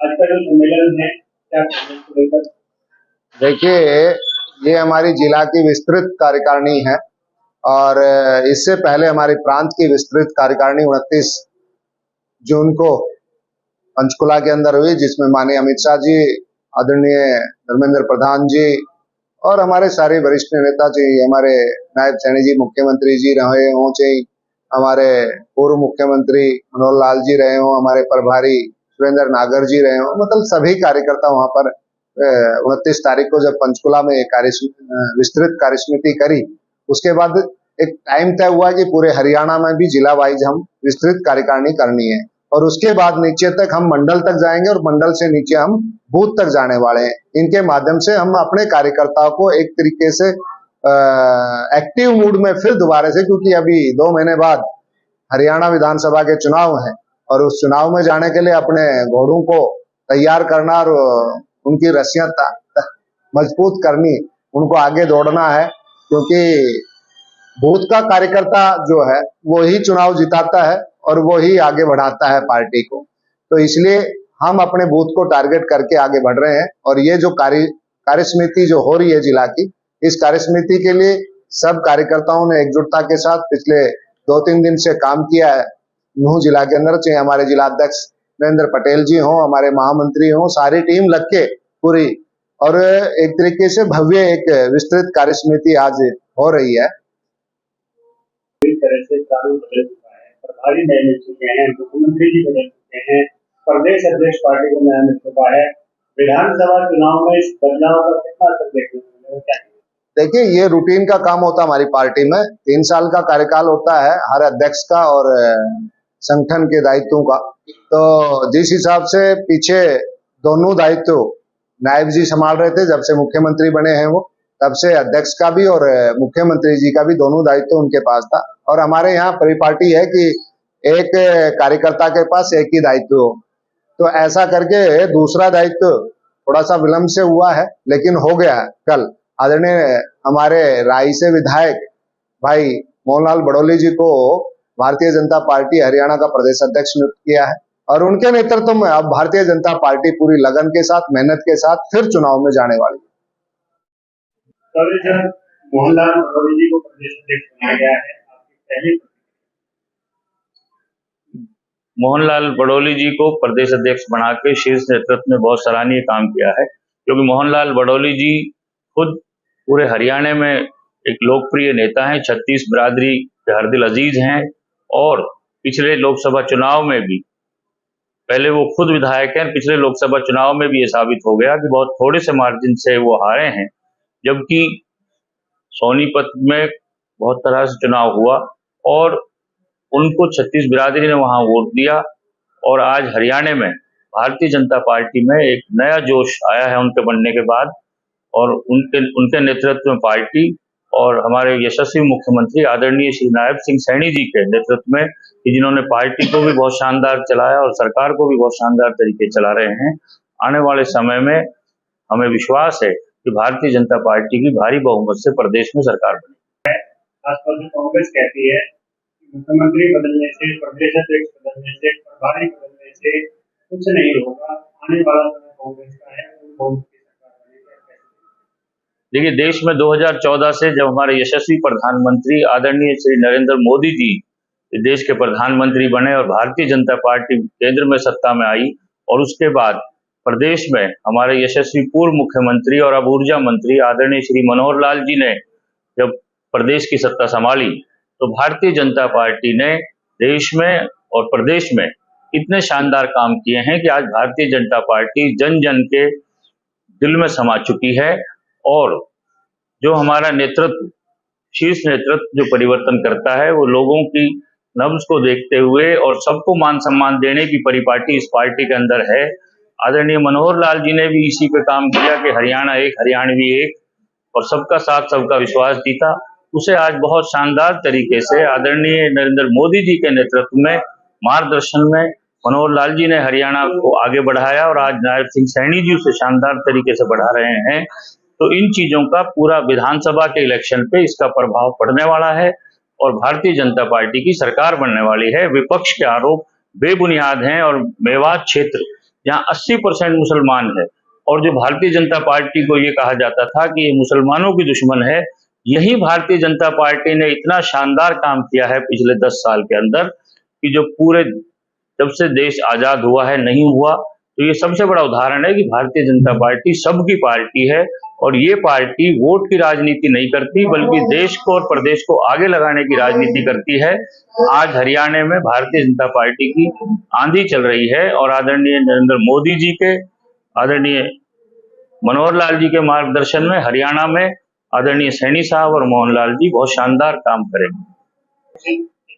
आज का जो सम्मेलन है क्या कहना है इसको लेकर? देखिए, ये हमारी जिला की विस्तृत कार्यकारिणी है और इससे पहले हमारे प्रांत की विस्तृत कार्यकारिणी 29 जून को पंचकुला के अंदर हुई, जिसमें माननीय अमित शाह जी, आदरणीय धर्मेंद्र प्रधान जी और हमारे सारे वरिष्ठ नेता जी, हमारे नायब सैनी जी मुख्यमंत्री जी रहे हों, चाहे हमारे पूर्व मुख्यमंत्री मनोहर लाल जी रहे हों, हमारे प्रभारी सुरेंद्र नागर जी रहे हों, मतलब सभी कार्यकर्ता वहां पर 29 तारीख को जब पंचकुला में विस्तृत कार्यसमिति करी, उसके बाद एक टाइम तय हुआ कि पूरे हरियाणा में भी जिला वाइज हम विस्तृत कार्यकारिणी करनी है और उसके बाद नीचे तक हम मंडल तक जाएंगे और मंडल से नीचे हम बूथ तक जाने वाले हैं। इनके माध्यम से हम अपने कार्यकर्ताओं को एक तरीके से एक्टिव मूड में फिर दोबारा से, क्योंकि अभी 2 महीने बाद हरियाणा विधानसभा के चुनाव हैं और उस चुनाव में जाने के लिए अपने घोड़ों को तैयार करना और उनकी रस्सियां मजबूत करनी, उनको आगे दौड़ना है, क्योंकि बूथ का कार्यकर्ता जो है वो ही चुनाव जिताता है और वो ही आगे बढ़ाता है पार्टी को। तो इसलिए हम अपने बूथ को टारगेट करके आगे बढ़ रहे हैं और ये जो कार्यसमिति जो हो रही है जिला की, इस कार्यसमिति के लिए सब कार्यकर्ताओं ने एकजुटता के साथ पिछले 2-3 दिन से काम किया है। नूह जिला के अंदर, चाहे हमारे जिला अध्यक्ष नरेंद्र पटेल जी हों, हमारे महामंत्री हों, सारी टीम लग के पूरी, और एक तरीके से भव्य एक विस्तृत कार्यसमिति आज हो रही है। तरह से चालू बदल चुका है, प्रभारी नए मिल चुके हैं, मुख्यमंत्री जी बदल चुके हैं, प्रदेश अध्यक्ष पार्टी को नया मिल चुका है। विधानसभा चुनाव में इस बदलाव का कितना असर देखने को मिलेगा? देखिए, ये रूटीन का काम होता है हमारी पार्टी में। 3 साल का कार्यकाल होता है हर अध्यक्ष का और संगठन के दायित्वों का। तो जिस हिसाब से पीछे दोनों दायित्व नायब जी संभाल रहे थे, जब से मुख्यमंत्री बने हैं वो, तब से अध्यक्ष का भी और मुख्यमंत्री जी का भी दोनों दायित्व उनके पास था। और हमारे यहाँ परिपाटी है कि एक कार्यकर्ता के पास एक ही दायित्व हो, तो ऐसा करके दूसरा दायित्व थोड़ा सा विलंब से हुआ है, लेकिन हो गया है। कल आदरणीय हमारे राय से विधायक भाई मोहनलाल बड़ौली जी को भारतीय जनता पार्टी हरियाणा का प्रदेश अध्यक्ष नियुक्त किया है और उनके नेतृत्व में अब भारतीय जनता पार्टी पूरी लगन के साथ, मेहनत के साथ फिर चुनाव में जाने वाली है। मोहनलाल बड़ौली जी को प्रदेश अध्यक्ष बनाया गया है, आपकी पहली? मोहनलाल बड़ौली जी को प्रदेश अध्यक्ष बना के शीर्ष नेतृत्व ने बहुत सराहनीय काम किया है, क्योंकि मोहनलाल बड़ौली जी खुद पूरे हरियाणा में एक लोकप्रिय नेता हैं, 36 बिरादरी के हरदिल अजीज हैं और पिछले लोकसभा चुनाव में भी, पहले वो खुद विधायक हैं, पिछले लोकसभा चुनाव में भी ये साबित हो गया कि बहुत थोड़े से मार्जिन से वो हारे हैं, जबकि सोनीपत में बहुत तरह से चुनाव हुआ और उनको 36 बिरादरी ने वहां वोट दिया और आज हरियाणा में भारतीय जनता पार्टी में एक नया जोश आया है उनके बनने के बाद और उनके नेतृत्व में पार्टी और हमारे यशस्वी मुख्यमंत्री आदरणीय श्री नायब सिंह सैनी जी के नेतृत्व में, जिन्होंने पार्टी को भी बहुत शानदार चलाया और सरकार को भी बहुत शानदार तरीके चला रहे हैं। आने वाले समय में हमें विश्वास है कि भारतीय जनता पार्टी की भारी बहुमत से प्रदेश में सरकार बनेगी। खासतौर से कांग्रेस कहती है मुख्यमंत्री बदलने से, प्रदेश अध्यक्ष बदलने से, प्रभारी बदलने से कुछ नहीं होगा, आने वाला समय कांग्रेस का है। देखिए, देश में 2014 से जब हमारे यशस्वी प्रधानमंत्री आदरणीय श्री नरेंद्र मोदी जी देश के प्रधानमंत्री बने और भारतीय जनता पार्टी केंद्र में सत्ता में आई और उसके बाद प्रदेश में हमारे यशस्वी पूर्व मुख्यमंत्री और अब ऊर्जा मंत्री आदरणीय श्री मनोहर लाल जी ने जब प्रदेश की सत्ता संभाली, तो भारतीय जनता पार्टी ने देश में और प्रदेश में इतने शानदार काम किए हैं कि आज भारतीय जनता पार्टी जन जन के दिल में समा चुकी है और जो हमारा नेतृत्व, शीर्ष नेतृत्व जो परिवर्तन करता है, वो लोगों की नब्ज को देखते हुए और सबको मान सम्मान देने की परिपाटी इस पार्टी के अंदर है। आदरणीय मनोहर लाल जी ने भी इसी पे काम किया कि हरियाणा एक, हरियाणवी एक और सबका साथ सबका विश्वास जीता। उसे आज बहुत शानदार तरीके से आदरणीय नरेंद्र मोदी जी के नेतृत्व में, मार्गदर्शन में मनोहर लाल जी ने हरियाणा को आगे बढ़ाया और आज नायब सिंह सैनी जी उसे शानदार तरीके से बढ़ा रहे हैं। तो इन चीजों का पूरा विधानसभा के इलेक्शन पे इसका प्रभाव पड़ने वाला है और भारतीय जनता पार्टी की सरकार बनने वाली है। विपक्ष के आरोप बेबुनियाद हैं और मेवात क्षेत्र जहाँ 80% मुसलमान है, और जो भारतीय जनता पार्टी को ये कहा जाता था कि ये मुसलमानों की दुश्मन है, यही भारतीय जनता पार्टी ने इतना शानदार काम किया है पिछले 10 साल के अंदर कि जो पूरे जब से देश आजाद हुआ है नहीं हुआ। तो ये सबसे बड़ा उदाहरण है कि भारतीय जनता पार्टी सबकी पार्टी है, और ये पार्टी वोट की राजनीति नहीं करती बल्कि देश को और प्रदेश को आगे लगाने की राजनीति करती है। आज हरियाणा में भारतीय जनता पार्टी की आंधी चल रही है, और आदरणीय नरेंद्र मोदी जी के, आदरणीय मनोहर लाल जी के मार्गदर्शन में हरियाणा में आदरणीय सैनी साहब और मोहन लाल जी बहुत शानदार काम करेंगे।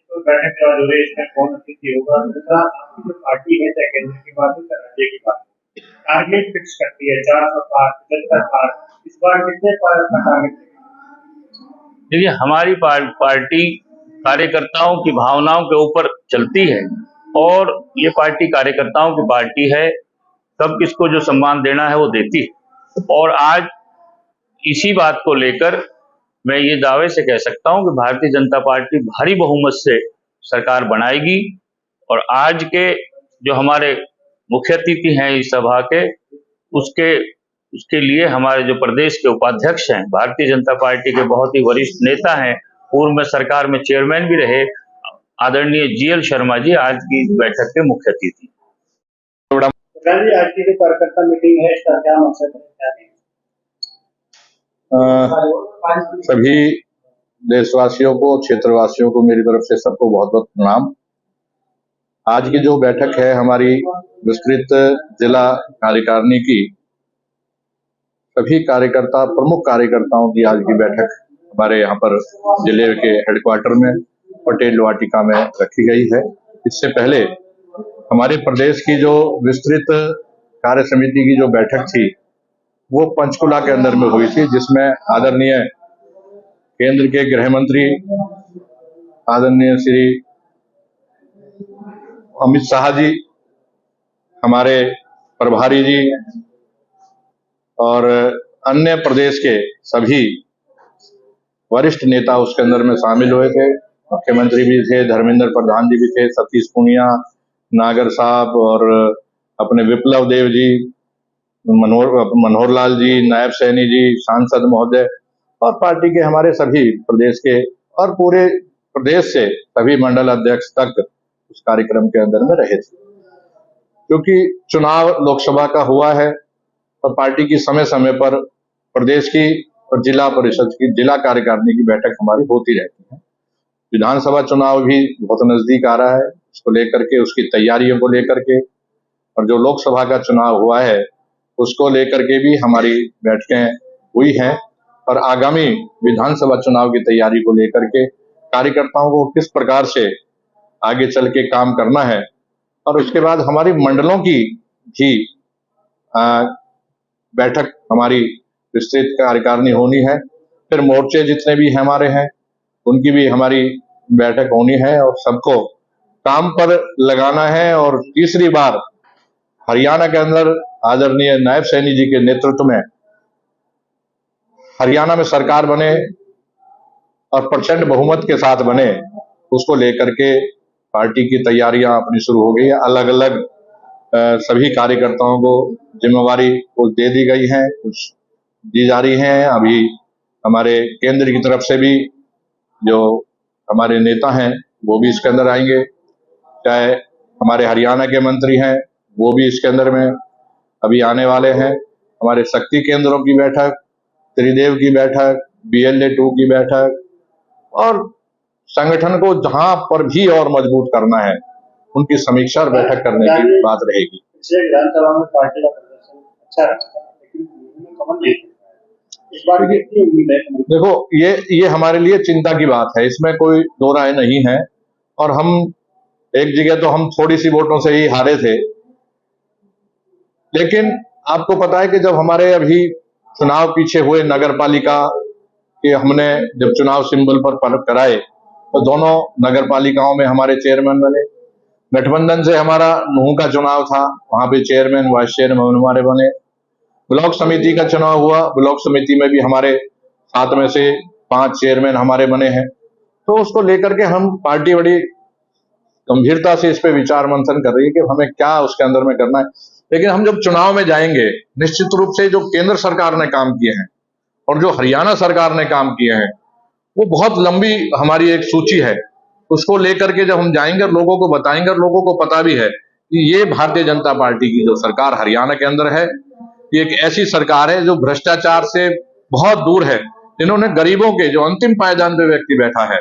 तो बैठक का जो है इसमें कौन अतिथि होगा, दूसरा आपकी जो पार्टी है चाहे केंद्र की बात हो चाहे राज्य की बात हो, टारगेट फिक्स करती है 400 पार 75 पार, इस बार कितने पार का टारगेट? देखिए, हमारी पार्टी कार्यकर्ताओं की भावनाओं के ऊपर चलती है, और ये पार्टी कार्यकर्ताओं की पार्टी है। कब किसको जो सम्मान देना है वो देती है, और आज इसी बात को लेकर मैं ये दावे से कह सकता हूं कि भारतीय जनता पार्टी भारी बहुमत से सरकार बनाएगी। और आज के जो हमारे मुख्य अतिथि हैं इस सभा के, उसके लिए हमारे जो प्रदेश के उपाध्यक्ष हैं, भारतीय जनता पार्टी के बहुत ही वरिष्ठ नेता हैं, पूर्व में सरकार में चेयरमैन भी रहे, आदरणीय GL शर्मा जी आज की बैठक के मुख्य अतिथि। आज की जो कार्यकर्ता मीटिंग है इसका क्या मकसद है? सभी देशवासियों को, क्षेत्रवासियों को मेरी तरफ से सबको बहुत बहुत प्रणाम। आज की जो बैठक है हमारी विस्तृत जिला कार्यकारिणी की, सभी कार्यकर्ता, प्रमुख कार्यकर्ताओं की आज की बैठक हमारे यहाँ पर जिले के हेडक्वार्टर में पटेल वाटिका में रखी गई है। इससे पहले हमारे प्रदेश की जो विस्तृत कार्य समिति की जो बैठक थी वो पंचकुला के अंदर में हुई थी, जिसमें आदरणीय केंद्र के गृह मंत्री आदरणीय श्री अमित शाह जी, हमारे प्रभारी जी और अन्य प्रदेश के सभी वरिष्ठ नेता उसके अंदर में शामिल हुए थे। मुख्यमंत्री भी थे, धर्मेंद्र प्रधान जी भी थे, सतीश पूनिया, नागर साहब और अपने विप्लव देव जी, मनोहर लाल जी, नायब सैनी जी, सांसद महोदय और पार्टी के हमारे सभी प्रदेश के और पूरे प्रदेश से सभी मंडल अध्यक्ष तक उस कार्यक्रम के अंदर में रहे थे। क्योंकि चुनाव लोकसभा का हुआ है और पार्टी की समय समय पर प्रदेश की और जिला परिषद की, जिला कार्यकारिणी की बैठक हमारी होती रहती है। विधानसभा चुनाव भी बहुत नजदीक आ रहा है, उसको लेकर के, उसकी तैयारियों को लेकर के, और जो लोकसभा का चुनाव हुआ है उसको लेकर के भी हमारी बैठकें हुई हैं, और आगामी विधानसभा चुनाव की तैयारी को लेकर के कार्यकर्ताओं को किस प्रकार से आगे चल के काम करना है, और उसके बाद हमारी मंडलों की भी बैठक हमारी विस्तृत कार्यकारिणी होनी है। फिर मोर्चे जितने भी हमारे हैं उनकी भी हमारी बैठक होनी है, और सबको काम पर लगाना है। और तीसरी बार हरियाणा के अंदर आदरणीय नायब सैनी जी के नेतृत्व में हरियाणा में सरकार बने और प्रचंड बहुमत के साथ बने, उसको लेकर के पार्टी की तैयारियां अपनी शुरू हो गई है। अलग अलग सभी कार्यकर्ताओं को जिम्मेवारी कुछ दे दी गई है, कुछ दी जा रही है। अभी हमारे केंद्र की तरफ से भी जो हमारे नेता हैं वो भी इसके अंदर आएंगे, चाहे हमारे हरियाणा के मंत्री हैं वो भी इसके अंदर में अभी आने वाले हैं। हमारे शक्ति केंद्रों की बैठक, त्रिदेव की बैठक, BLA 2 की बैठक, और संगठन को जहां पर भी और मजबूत करना है उनकी समीक्षा और बैठक करने की बात रहेगी। विधानसभा में पार्टी का प्रदर्शन अच्छा रहा, लेकिन कमल नहीं इस बार कितनी उम्मीद है? देखो, ये हमारे लिए चिंता की बात है, इसमें कोई दो राय नहीं है। और हम एक जगह तो हम थोड़ी सी वोटों से ही हारे थे, लेकिन आपको पता है कि जब हमारे अभी चुनाव पीछे हुए नगर पालिका के, हमने जब चुनाव सिंबल पर कराए तो दोनों नगर पालिकाओं में हमारे चेयरमैन बने। गठबंधन से हमारा नूह का चुनाव था, वहां पे चेयरमैन वाइस चेयरमैन हमारे बने। ब्लॉक समिति का चुनाव हुआ, ब्लॉक समिति में भी हमारे 7 में से 5 चेयरमैन हमारे बने हैं। तो उसको लेकर के हम पार्टी बड़ी गंभीरता से इस पे विचार मंथन कर रही है कि हमें क्या उसके अंदर में करना है। लेकिन हम जब चुनाव में जाएंगे, निश्चित रूप से जो केंद्र सरकार ने काम किए हैं और जो हरियाणा सरकार ने काम किए हैं, वो बहुत लंबी हमारी एक सूची है। उसको लेकर के जब हम जाएंगे और लोगों को बताएंगे, और लोगों को पता भी है कि ये भारतीय जनता पार्टी की जो सरकार हरियाणा के अंदर है, ये एक ऐसी सरकार है जो भ्रष्टाचार से बहुत दूर है, जिन्होंने गरीबों के, जो अंतिम पायदान पे व्यक्ति बैठा है,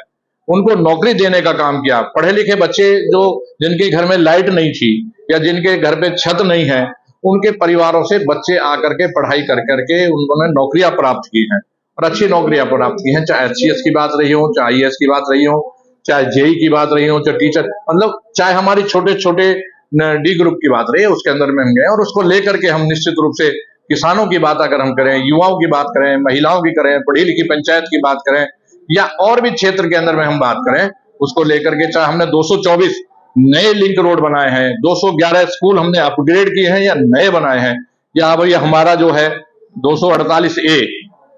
उनको नौकरी देने का काम किया। पढ़े लिखे बच्चे जो जिनके घर में लाइट नहीं थी या जिनके घर पे छत नहीं है, उनके परिवारों से बच्चे आकर के पढ़ाई कर करके उन्होंने नौकरियां प्राप्त की हैं और अच्छी नौकरियां प्राप्त की हैं। चाहे एचसीएस की बात रही हो, चाहे आईएएस की बात रही हो, चाहे जेई की बात रही हो, चाहे टीचर, मतलब चाहे हमारी छोटे छोटे डी ग्रुप की बात रही है, उसके अंदर में हम गए और उसको लेकर के हम निश्चित रूप से किसानों की बात अगर हम करें, युवाओं की बात करें, महिलाओं की करें, पढ़ी लिखी पंचायत की बात करें या और भी क्षेत्र के अंदर में हम बात करें, उसको लेकर के चाहे हमने 224 नए लिंक रोड बनाए हैं, 211 स्कूल हमने अपग्रेड किए हैं या नए बनाए हैं, या अब ये हमारा जो है 248A,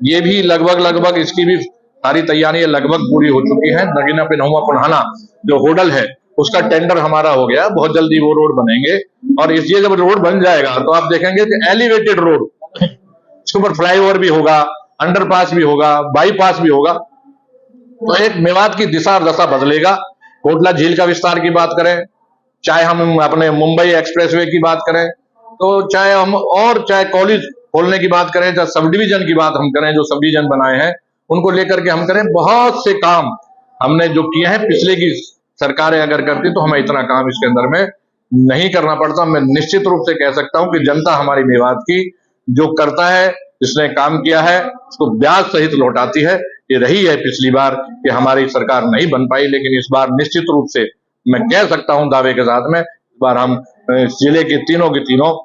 ये भी लगभग इसकी भी सारी तैयारियां लगभग पूरी हो चुकी हैं। नगीना पिन्हुआ पुन्हाना जो होडल है, उसका टेंडर हमारा हो गया, बहुत जल्दी वो रोड बनेंगे और ये जब रोड बन जाएगा तो आप देखेंगे कि एलिवेटेड रोड, इसके ऊपर फ्लाईओवर भी होगा, अंडरपास भी होगा, बाईपास भी होगा, तो एक मेवात की दिशा और दशा बदलेगा। कोटला झील का विस्तार की बात करें, चाहे हम अपने मुंबई एक्सप्रेसवे की बात करें, तो चाहे हम और चाहे कॉलेज खोलने की बात करें, चाहे सब डिवीजन की बात हम करें, जो सब डिवीजन बनाए हैं उनको लेकर के हम करें, बहुत से काम हमने जो किए हैं, पिछले की सरकारें अगर करती तो हमें इतना काम इसके अंदर में नहीं करना पड़ता। मैं निश्चित रूप से कह सकता हूं कि जनता हमारी मेवात की जो करता है, जिसने काम किया है, उसको ब्याज सहित लौटाती है। ये रही है पिछली बार कि हमारी सरकार नहीं बन पाई, लेकिन इस बार निश्चित रूप से मैं कह सकता हूं दावे के साथ में, इस बार हम जिले की तीनों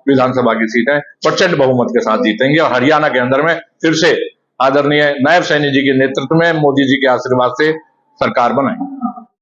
विधानसभा की सीटें प्रचंड बहुमत के साथ जीतेंगे और हरियाणा के अंदर में फिर से आदरणीय नायब सैनी जी के नेतृत्व में मोदी जी के आशीर्वाद से सरकार बनाएंगे।